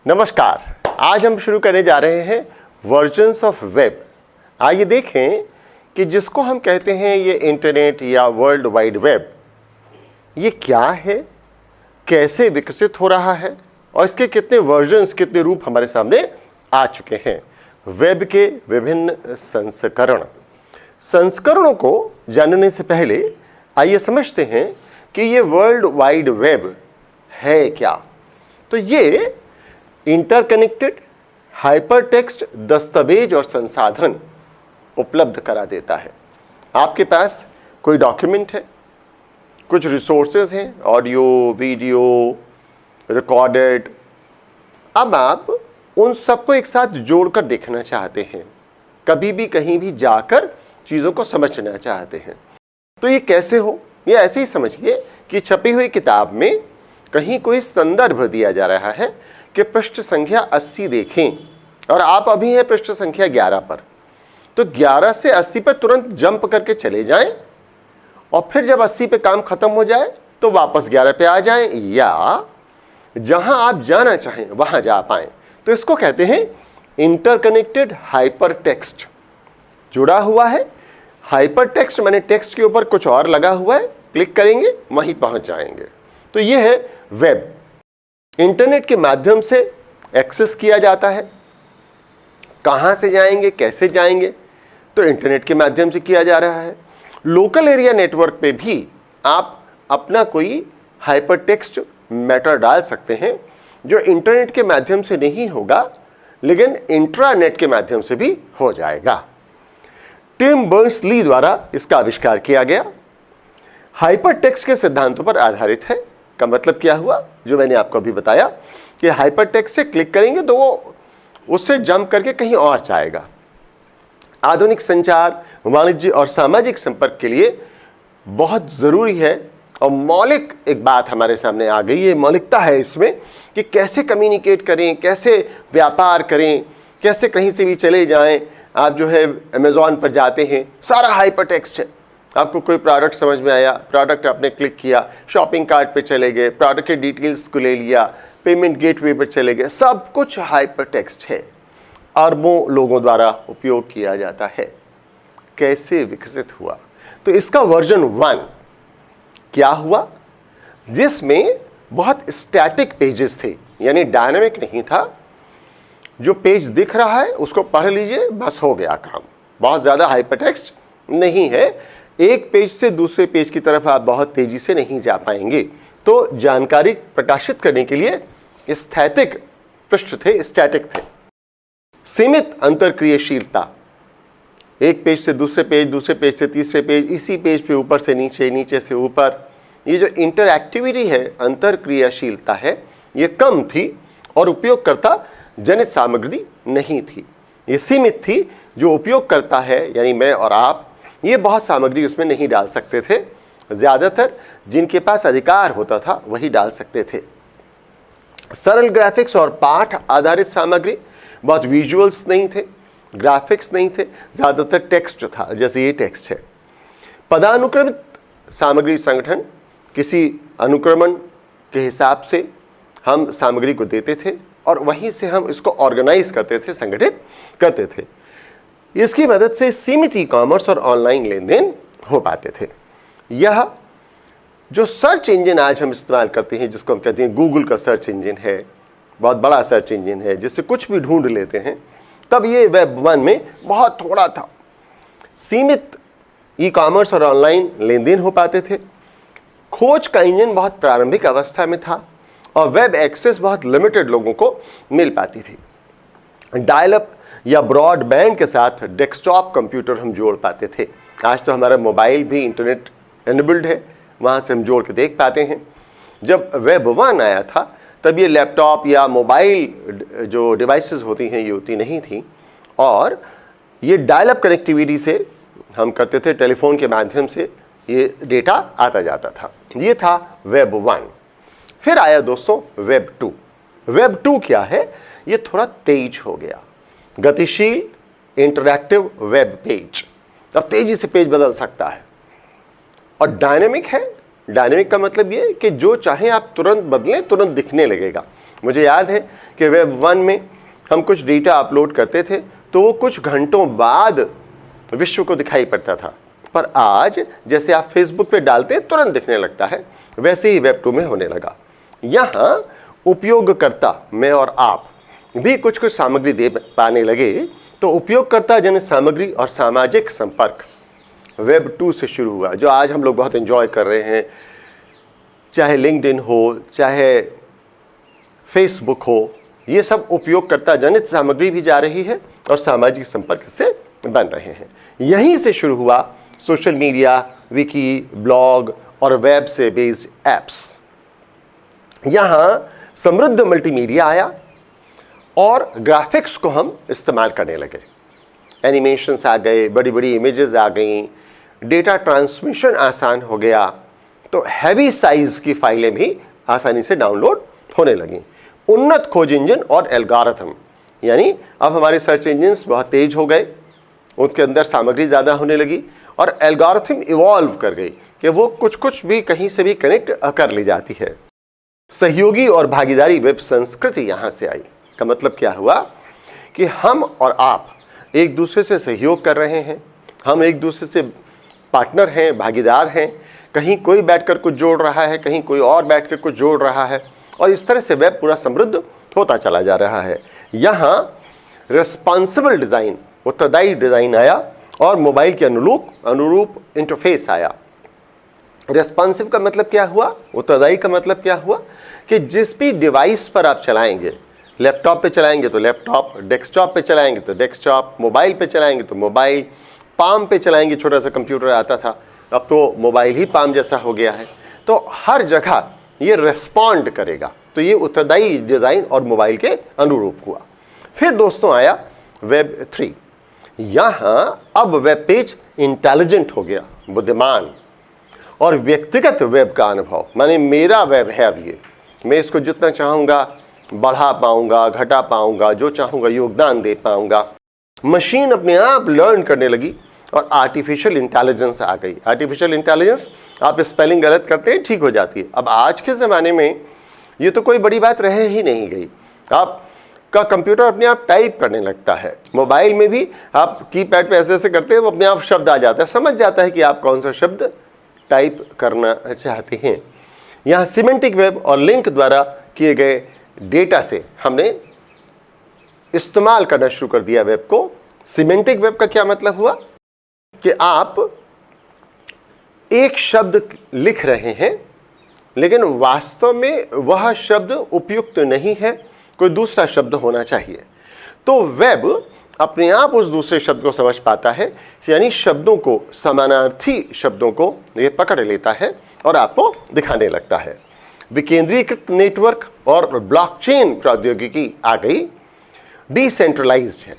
नमस्कार। आज हम शुरू करने जा रहे हैं वर्जन्स ऑफ वेब। आइए देखें कि जिसको हम कहते हैं ये इंटरनेट या वर्ल्ड वाइड वेब, ये क्या है, कैसे विकसित हो रहा है और इसके कितने वर्जन्स, कितने रूप हमारे सामने आ चुके हैं। वेब के विभिन्न संस्करणों को जानने से पहले आइए समझते हैं कि ये वर्ल्ड वाइड वेब है क्या। तो ये इंटरकनेक्टेड हाइपरटेक्स्ट दस्तावेज और संसाधन उपलब्ध करा देता है। आपके पास कोई डॉक्यूमेंट है, कुछ रिसोर्सेज हैं, ऑडियो, वीडियो, रिकॉर्डेड। अब आप उन सबको एक साथ जोड़कर देखना चाहते हैं, कभी भी कहीं भी जाकर चीज़ों को समझना चाहते हैं। तो ये कैसे हो? ये ऐसे ही समझिए कि छपी हुई किताब में कहीं कोई संदर्भ दिया जा रहा है कि पृष्ठ संख्या 80 देखें और आप अभी हैं पृष्ठ संख्या 11 पर। तो 11 से 80 पर तुरंत जंप करके चले जाएं और फिर जब 80 पे काम खत्म हो जाए तो वापस 11 पे आ जाएं, या जहां आप जाना चाहें वहां जा पाएं। तो इसको कहते हैं इंटरकनेक्टेड हाइपरटेक्स्ट। जुड़ा हुआ है हाइपरटेक्स्ट, माने टेक्स्ट के ऊपर कुछ और लगा हुआ है, क्लिक करेंगे वहीं पहुंच जाएंगे। तो ये है वेब। इंटरनेट के माध्यम से एक्सेस किया जाता है। कहां से जाएंगे, कैसे जाएंगे? तो इंटरनेट के माध्यम से किया जा रहा है। लोकल एरिया नेटवर्क पे भी आप अपना कोई हाइपरटेक्स्ट मैटर डाल सकते हैं जो इंटरनेट के माध्यम से नहीं होगा, लेकिन इंट्रानेट के माध्यम से भी हो जाएगा। टिम बर्नर्स-ली द्वारा इसका आविष्कार किया गया। हाइपरटेक्स्ट के सिद्धांतों पर आधारित है। का मतलब क्या हुआ, जो मैंने आपको अभी बताया कि हाइपरटेक्स्ट से क्लिक करेंगे तो वो उससे जंप करके कहीं और जाएगा। आधुनिक संचार, वाणिज्य और सामाजिक संपर्क के लिए बहुत ज़रूरी है और मौलिक एक बात हमारे सामने आ गई है। मौलिकता है इसमें कि कैसे कम्युनिकेट करें, कैसे व्यापार करें, कैसे कहीं से भी चले जाएं। आप जो है अमेज़ॉन पर जाते हैं, सारा हाइपरटेक्स्ट है। आपको कोई प्रोडक्ट समझ में आया, प्रोडक्ट आपने क्लिक किया, शॉपिंग कार्ट पे चले गए, प्रोडक्ट के डिटेल्स को ले लिया, पेमेंट गेटवे पर चले गए, सब कुछ हाइपरटेक्स्ट है। अरबों लोगों द्वारा उपयोग किया जाता है। कैसे विकसित हुआ? तो इसका वर्जन 1 क्या हुआ, जिसमें बहुत स्टैटिक पेजेस थे, यानी डायनामिक नहीं था। जो पेज दिख रहा है उसको पढ़ लीजिए, बस हो गया काम। बहुत ज़्यादा हाइपरटेक्स्ट नहीं है। एक पेज से दूसरे पेज की तरफ आप बहुत तेजी से नहीं जा पाएंगे। तो जानकारी प्रकाशित करने के लिए स्थैतिक पृष्ठ थे, स्टैटिक थे। सीमित अंतरक्रियाशीलता, एक पेज से दूसरे पेज, दूसरे पेज से तीसरे पेज, इसी पेज पे ऊपर से नीचे, नीचे से ऊपर। ये जो इंटरएक्टिविटी है, अंतरक्रियाशीलता है, ये कम थी और उपयोगकर्ता जनित सामग्री नहीं थी। ये सीमित थी। जो उपयोगकर्ता है यानी मैं और आप, ये बहुत सामग्री उसमें नहीं डाल सकते थे। ज़्यादातर जिनके पास अधिकार होता था वही डाल सकते थे। सरल ग्राफिक्स और पाठ आधारित सामग्री, बहुत विजुअल्स नहीं थे, ग्राफिक्स नहीं थे, ज़्यादातर टेक्स्ट था, जैसे ये टेक्स्ट है। पदानुक्रमित सामग्री संगठन, किसी अनुक्रमण के हिसाब से हम सामग्री को देते थे और वहीं से हम इसको ऑर्गेनाइज करते थे, संगठित करते थे। इसकी मदद से सीमित ई कॉमर्स और ऑनलाइन लेन देन हो पाते थे। यह जो सर्च इंजन आज हम इस्तेमाल करते हैं, जिसको हम कहते हैं गूगल का सर्च इंजन है, बहुत बड़ा सर्च इंजन है जिससे कुछ भी ढूंढ लेते हैं, तब ये वेब 1 में बहुत थोड़ा था। सीमित ई कॉमर्स और ऑनलाइन लेन देन हो पाते थे। खोज का इंजन बहुत प्रारंभिक अवस्था में था और वेब एक्सेस बहुत लिमिटेड लोगों को मिल पाती थी। डायल-अप या ब्रॉडबैंड के साथ डेस्कटॉप कंप्यूटर हम जोड़ पाते थे। आज तो हमारा मोबाइल भी इंटरनेट एनेबल्ड है, वहाँ से हम जोड़ के देख पाते हैं। जब वेब 1 आया था तब ये लैपटॉप या मोबाइल जो डिवाइसेस होती हैं ये होती नहीं थी, और ये डायल-अप कनेक्टिविटी से हम करते थे, टेलीफोन के माध्यम से ये डेटा आता जाता था। ये था वेब 1। फिर आया दोस्तों वेब 2। वेब 2 क्या है? ये थोड़ा तेज हो गया। गतिशील इंटरैक्टिव वेब पेज, अब तेजी से पेज बदल सकता है और डायनेमिक है। डायनेमिक का मतलब ये कि जो चाहे आप तुरंत बदलें, तुरंत दिखने लगेगा। मुझे याद है कि वेब 1 में हम कुछ डेटा अपलोड करते थे तो वो कुछ घंटों बाद विश्व को दिखाई पड़ता था, पर आज जैसे आप फेसबुक पे डालते हैं तुरंत दिखने लगता है, वैसे ही वेब 2 में होने लगा। यहाँ उपयोगकर्ता, मैं और आप भी कुछ कुछ सामग्री दे पाने लगे, तो उपयोगकर्ता जन सामग्री और सामाजिक संपर्क वेब 2 से शुरू हुआ, जो आज हम लोग बहुत एंजॉय कर रहे हैं। चाहे लिंक्डइन हो, चाहे फेसबुक हो, ये सब उपयोगकर्ता जनित सामग्री भी जा रही है और सामाजिक संपर्क से बन रहे हैं। यहीं से शुरू हुआ सोशल मीडिया, विकी, ब्लॉग और वेब से बेस्ड एप्स। यहाँ समृद्ध मल्टीमीडिया आया और ग्राफिक्स को हम इस्तेमाल करने लगे। एनिमेशंस आ गए, बड़ी बड़ी इमेजेस आ गई, डेटा ट्रांसमिशन आसान हो गया, तो हैवी साइज की फाइलें भी आसानी से डाउनलोड होने लगीं। उन्नत खोज इंजन और एल्गोरिथम, यानी अब हमारे सर्च इंजन्स बहुत तेज हो गए, उसके अंदर सामग्री ज़्यादा होने लगी और एल्गोरिथम इवॉल्व कर गई कि वो कुछ कुछ भी कहीं से भी कनेक्ट कर ली जाती है। सहयोगी और भागीदारी वेब संस्कृति यहाँ से आई। का मतलब क्या हुआ कि हम और आप एक दूसरे से सहयोग कर रहे हैं, हम एक दूसरे से पार्टनर हैं, भागीदार हैं। कहीं कोई बैठकर कुछ जोड़ रहा है, कहीं कोई और बैठकर कुछ जोड़ रहा है, और इस तरह से वेब पूरा समृद्ध होता चला जा रहा है। यहाँ रिस्पॉन्सिबल डिज़ाइन, उत्तरदायी डिज़ाइन आया और मोबाइल के अनुरूप इंटरफेस आया। रिस्पॉन्सिव का मतलब क्या हुआ, उत्तरदायी का मतलब क्या हुआ कि जिस भी डिवाइस पर आप चलाएंगे, लैपटॉप पे चलाएंगे तो लैपटॉप, डेस्कटॉप पे चलाएंगे तो डेस्कटॉप, मोबाइल पे चलाएंगे तो मोबाइल, पाम पे चलाएंगे, छोटा सा कंप्यूटर आता था, अब तो मोबाइल ही पाम जैसा हो गया है, तो हर जगह ये रिस्पॉन्ड करेगा। तो ये उत्तरदायी डिज़ाइन और मोबाइल के अनुरूप हुआ। फिर दोस्तों आया वेब 3। यहाँ अब वेब पेज इंटेलिजेंट हो गया, बुद्धिमान, और व्यक्तिगत वेब का अनुभव, माने मेरा वेब है अब ये, मैं इसको जितना चाहूँगा बढ़ा पाऊँगा, घटा पाऊँगा, जो चाहूँगा योगदान दे पाऊँगा। मशीन अपने आप लर्न करने लगी और आर्टिफिशियल इंटेलिजेंस आ गई। आर्टिफिशियल इंटेलिजेंस, आप स्पेलिंग गलत करते हैं ठीक हो जाती है। अब आज के ज़माने में ये तो कोई बड़ी बात रह ही नहीं गई, आपका कंप्यूटर अपने आप टाइप करने लगता है। मोबाइल में भी आप कीपैड पे ऐसे ऐसे करते हैं, वो अपने आप शब्द आ जाता है, समझ जाता है कि आप कौन सा शब्द टाइप करना चाहते हैं। यहाँ सिमेंटिक वेब और लिंक द्वारा किए गए डेटा से हमने इस्तेमाल करना शुरू कर दिया वेब को। सिमेंटिक वेब का क्या मतलब हुआ कि आप एक शब्द लिख रहे हैं लेकिन वास्तव में वह शब्द उपयुक्त नहीं है, कोई दूसरा शब्द होना चाहिए। तो वेब अपने आप उस दूसरे शब्द को समझ पाता है, यानी शब्दों को, समानार्थी शब्दों को ये पकड़ लेता है और आपको दिखाने लगता है। विकेंद्रीकृत नेटवर्क और ब्लॉकचेन प्रौद्योगिकी आ गई, डिसेंट्रलाइज्ड है।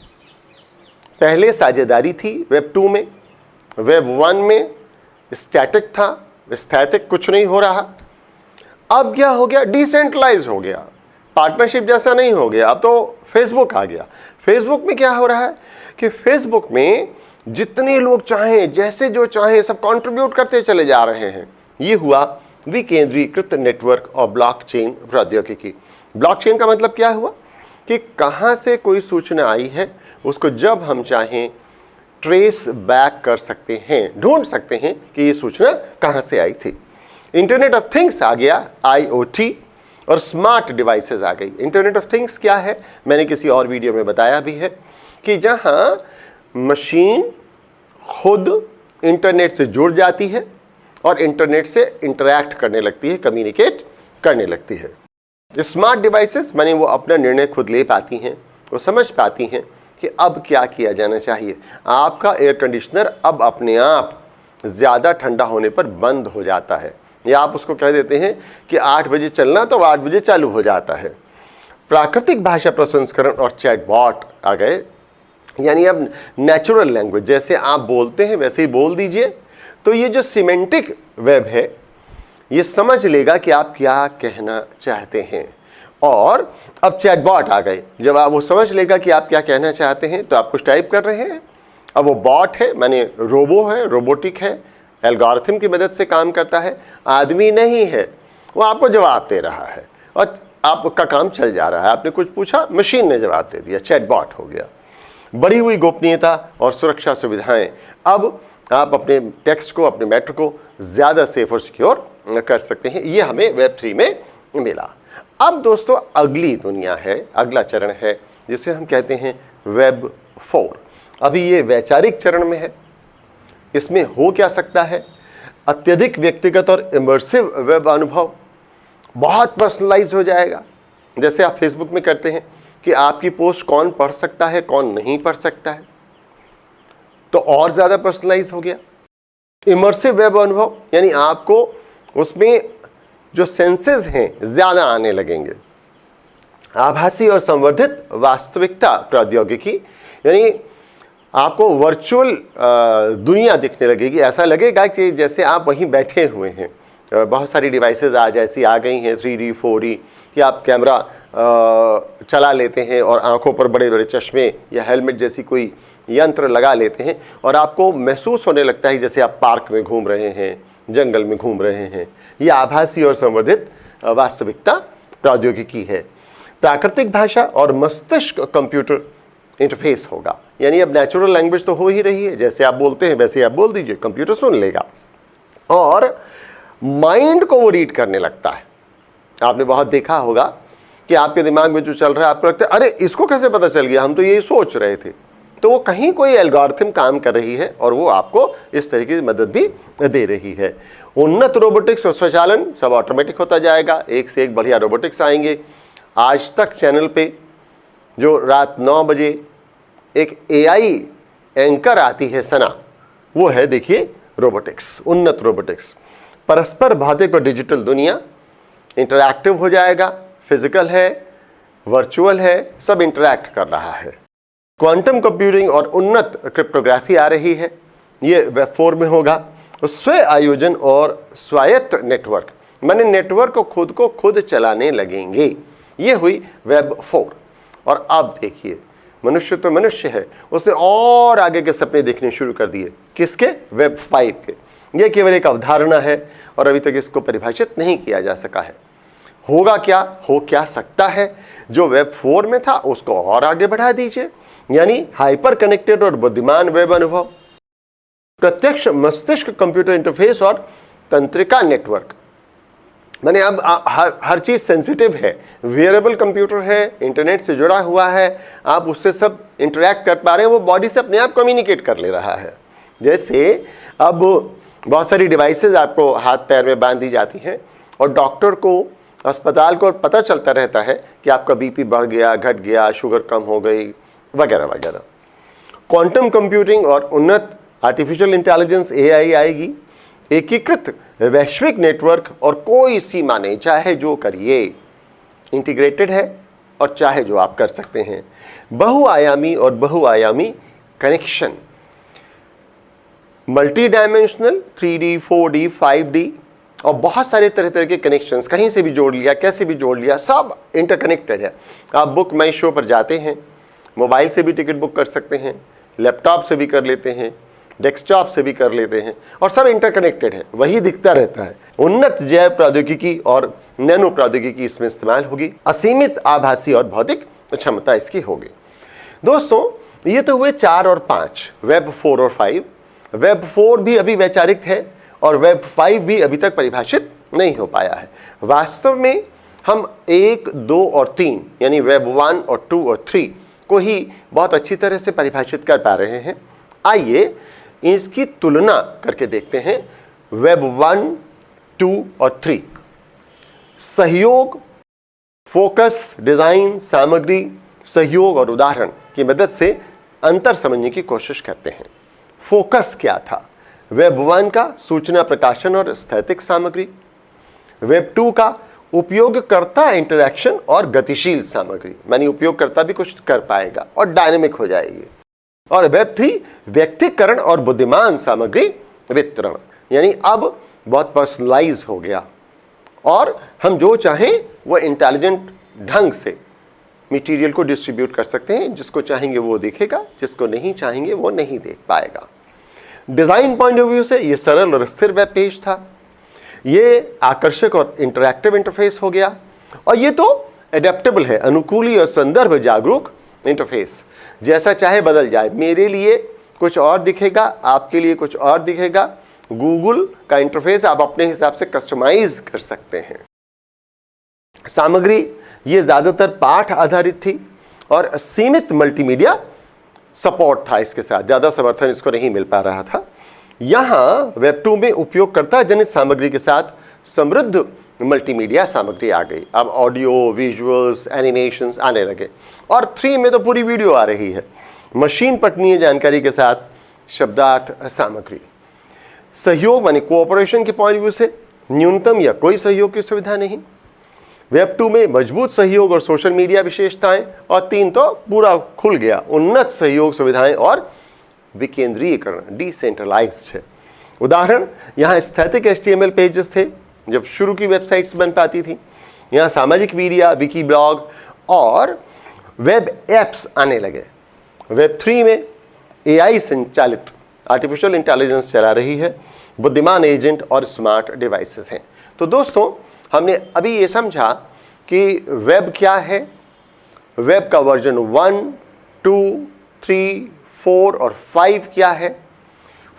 पहले साझेदारी थी वेब 2 में, वेब 1 में स्टैटिक था, स्थैतिक कुछ नहीं हो रहा। अब क्या हो गया, डिसेंट्रलाइज हो गया, पार्टनरशिप जैसा नहीं हो गया, अब तो फेसबुक आ गया। फेसबुक में क्या हो रहा है कि फेसबुक में जितने लोग चाहें, जैसे जो चाहें, सब कंट्रीब्यूट करते चले जा रहे हैं। ये हुआ विकेंद्रीकृत नेटवर्क और ब्लॉकचेन प्रौद्योगिकी। ब्लॉकचेन का मतलब क्या हुआ कि कहाँ से कोई सूचना आई है उसको जब हम चाहें ट्रेस बैक कर सकते हैं, ढूंढ सकते हैं कि ये सूचना कहाँ से आई थी। इंटरनेट ऑफ थिंग्स आ गया, IoT, और स्मार्ट डिवाइसेस आ गई। इंटरनेट ऑफ थिंग्स क्या है, मैंने किसी और वीडियो में बताया भी है कि जहाँ मशीन खुद इंटरनेट से जुड़ जाती है और इंटरनेट से इंटरैक्ट करने लगती है, कम्युनिकेट करने लगती है। स्मार्ट डिवाइसेस माने वो अपना निर्णय खुद ले पाती हैं, वो समझ पाती हैं कि अब क्या किया जाना चाहिए। आपका एयर कंडीशनर अब अपने आप ज़्यादा ठंडा होने पर बंद हो जाता है, या आप उसको कह देते हैं कि 8 बजे चलना तो 8 बजे चालू हो जाता है। प्राकृतिक भाषा प्रसंस्करण और चैटबॉट आ गए, यानी अब नेचुरल लैंग्वेज, जैसे आप बोलते हैं वैसे ही बोल दीजिए। तो ये जो सिमेंटिक वेब है ये समझ लेगा कि आप क्या कहना चाहते हैं। और अब चैटबॉट आ गए, जब आप वो समझ लेगा कि आप क्या कहना चाहते हैं तो आप कुछ टाइप कर रहे हैं, अब वो बॉट है, माने रोबो है, रोबोटिक है, एल्गोरिथम की मदद से काम करता है, आदमी नहीं है, वो आपको जवाब दे रहा है। और आपका काम चल जा रहा है। आपने कुछ पूछा, मशीन ने जवाब दे दिया, चैटबॉट हो गया। बढ़ी हुई गोपनीयता और सुरक्षा सुविधाएं, अब आप अपने टेक्स्ट को, अपने मैटर को ज़्यादा सेफ और सिक्योर कर सकते हैं। ये हमें वेब 3 में मिला। अब दोस्तों अगली दुनिया है, अगला चरण है जिसे हम कहते हैं वेब 4। अभी ये वैचारिक चरण में है। इसमें हो क्या सकता है? अत्यधिक व्यक्तिगत और इमर्सिव वेब अनुभव, बहुत पर्सनलाइज हो जाएगा। जैसे आप फेसबुक में करते हैं कि आपकी पोस्ट कौन पढ़ सकता है, कौन नहीं पढ़ सकता है, तो और ज़्यादा पर्सनलाइज हो गया। इमर्सिव वेब अनुभव यानी आपको उसमें जो सेंसेस हैं ज़्यादा आने लगेंगे। आभासी और संवर्धित वास्तविकता प्रौद्योगिकी यानी आपको वर्चुअल दुनिया दिखने लगेगी। ऐसा लगेगा कि जैसे आप वहीं बैठे हुए हैं। बहुत सारी डिवाइसेस आज ऐसी आ गई हैं 3D 4D कि आप कैमरा चला लेते हैं और आंखों पर बड़े बड़े चश्मे या हेलमेट जैसी कोई यंत्र लगा लेते हैं और आपको महसूस होने लगता है जैसे आप पार्क में घूम रहे हैं, जंगल में घूम रहे हैं। ये आभासी और संवर्धित वास्तविकता प्रौद्योगिकी है। प्राकृतिक भाषा और मस्तिष्क कंप्यूटर इंटरफेस होगा, यानी अब नेचुरल लैंग्वेज तो हो ही रही है, जैसे आप बोलते हैं वैसे आप बोल दीजिए, कंप्यूटर सुन लेगा और माइंड को वो रीड करने लगता है। आपने बहुत देखा होगा कि आपके दिमाग में जो चल रहा है आपको लगता है अरे इसको कैसे पता चल गया, हम तो यही सोच रहे थे। तो वो कहीं कोई एल्गोरिथम काम कर रही है और वो आपको इस तरीके की मदद भी दे रही है। उन्नत रोबोटिक्स और स्वचालन सब ऑटोमेटिक होता जाएगा, एक से एक बढ़िया रोबोटिक्स आएंगे। आज तक चैनल पे जो रात 9 बजे एक AI एंकर आती है सना, वो है देखिए रोबोटिक्स, उन्नत रोबोटिक्स। परस्पर भौतिक और डिजिटल दुनिया इंटरैक्टिव हो जाएगा, फिजिकल है, वर्चुअल है, सब इंटरैक्ट कर रहा है। क्वांटम कंप्यूटिंग और उन्नत क्रिप्टोग्राफी आ रही है, ये वेब 4 में होगा। तो स्व आयोजन और स्वायत्त नेटवर्क, माने नेटवर्क को खुद चलाने लगेंगे। ये हुई वेब 4। और अब देखिए मनुष्य तो मनुष्य है, उसने और आगे के सपने देखने शुरू कर दिए। किसके? वेब 5 के। यह केवल एक अवधारणा है और अभी तक इसको परिभाषित नहीं किया जा सका है। होगा क्या, हो क्या सकता है? जो वेब 4 में था उसको और आगे बढ़ा दीजिए, यानी हाइपर कनेक्टेड और बुद्धिमान वेब अनुभव, प्रत्यक्ष मस्तिष्क कंप्यूटर इंटरफेस और तंत्रिका नेटवर्क। माने अब हर चीज सेंसिटिव है, वेयरेबल कंप्यूटर है, इंटरनेट से जुड़ा हुआ है, आप उससे सब इंटरैक्ट कर पा रहे हैं, वो बॉडी से अपने आप कम्युनिकेट कर ले रहा है। जैसे अब बहुत सारी डिवाइसेस आपको हाथ पैर में बांध दी जाती हैं और डॉक्टर को, अस्पताल को पता चलता रहता है कि आपका बीपी बढ़ गया, घट गया, शुगर कम हो गई, वगैरह वगैरह। क्वांटम कंप्यूटिंग और उन्नत आर्टिफिशियल इंटेलिजेंस AI आएगी। एकीकृत वैश्विक नेटवर्क और कोई सीमा नहीं, चाहे जो करिए, इंटीग्रेटेड है और चाहे जो आप कर सकते हैं। बहुआयामी और बहुआयामी connection, multi dimensional 3D 4D 5D और बहुत सारे तरह तरह के कनेक्शंस, कहीं से भी जोड़ लिया, कैसे भी जोड़ लिया, सब इंटरकनेक्टेड है। आप बुक माई शो पर जाते हैं, मोबाइल से भी टिकट बुक कर सकते हैं, लैपटॉप से भी कर लेते हैं, डेस्कटॉप से भी कर लेते हैं और सब इंटरकनेक्टेड है, वही दिखता रहता है। उन्नत जैव प्रौद्योगिकी और नैनो प्रौद्योगिकी इसमें इस्तेमाल होगी। असीमित आभासी और भौतिक क्षमता इसकी होगी। दोस्तों ये तो हुए 4 और 5, वेब 4 और 5। वेब 4 भी अभी वैचारिक है और वेब 5 भी अभी तक परिभाषित नहीं हो पाया है। वास्तव में हम 1, 2 और 3 यानी वेब 1 और 2 और 3 को ही बहुत अच्छी तरह से परिभाषित कर पा रहे हैं। आइए इसकी तुलना करके देखते हैं वेब 1, 2 और 3। सहयोग, फोकस, डिजाइन, सामग्री, सहयोग और उदाहरण की मदद से अंतर समझने की कोशिश करते हैं। फोकस क्या था? वेब 1 का सूचना प्रकाशन और स्थैतिक सामग्री, वेब 2 का उपयोगकर्ता इंटरैक्शन और गतिशील सामग्री, मानी उपयोगकर्ता भी कुछ कर पाएगा और डायनेमिक हो जाएगी। और वेब 3 व्यक्तिकरण और बुद्धिमान सामग्री वितरण, यानी अब बहुत पर्सनलाइज हो गया और हम जो चाहें वो इंटेलिजेंट ढंग से मटेरियल को डिस्ट्रीब्यूट कर सकते हैं। जिसको चाहेंगे वो देखेगा, जिसको नहीं चाहेंगे वो नहीं देख पाएगा। डिजाइन पॉइंट ऑफ व्यू से ये सरल और स्थिर वेब पेज था, ये आकर्षक और इंटरैक्टिव इंटरफेस हो गया और ये तो एडेप्टेबल है, अनुकूली और संदर्भ जागरूक इंटरफेस। जैसा चाहे बदल जाए, मेरे लिए कुछ और दिखेगा, आपके लिए कुछ और दिखेगा। गूगल का इंटरफेस आप अपने हिसाब से कस्टमाइज कर सकते हैं। सामग्री ये ज़्यादातर पाठ आधारित थी और सीमित मल्टीमीडिया सपोर्ट था, इसके साथ ज़्यादा समर्थन इसको नहीं मिल पा रहा था। यहाँ वेब 2 में उपयोगकर्ता जनित सामग्री के साथ समृद्ध मल्टीमीडिया सामग्री आ गई। अब ऑडियो, विजुअल्स, एनिमेशंस आने लगे और 3 में तो पूरी वीडियो आ रही है। मशीन पठनीय जानकारी के साथ शब्दार्थ सामग्री। सहयोग माने कोऑपरेशन के पॉइंट व्यू से न्यूनतम या कोई सहयोग की सुविधा नहीं। वेब 2 में मजबूत सहयोग और सोशल मीडिया विशेषताएं, और 3 तो पूरा खुल गया, उन्नत सहयोग सुविधाएं और विकेंद्रीयकरण, डिसेंट्रलाइज्ड है। उदाहरण, यहाँ स्थैतिक HTML पेजेस थे जब शुरू की वेबसाइट्स बन पाती थी। यहाँ सामाजिक मीडिया, विकी ब्लॉग और वेब एप्स आने लगे। वेब 3 में AI संचालित आर्टिफिशियल इंटेलिजेंस चला रही है, बुद्धिमान एजेंट और स्मार्ट डिवाइसेस हैं। तो दोस्तों, हमने अभी ये समझा कि वेब क्या है, वेब का वर्जन 1, 2, 3, 4 और 5 क्या है।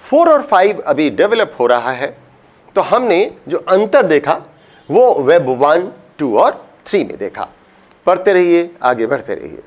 4 और 5 अभी डेवलप हो रहा है। तो हमने जो अंतर देखा वो वेब 1, 2 और 3 में देखा। पढ़ते रहिए, आगे बढ़ते रहिए।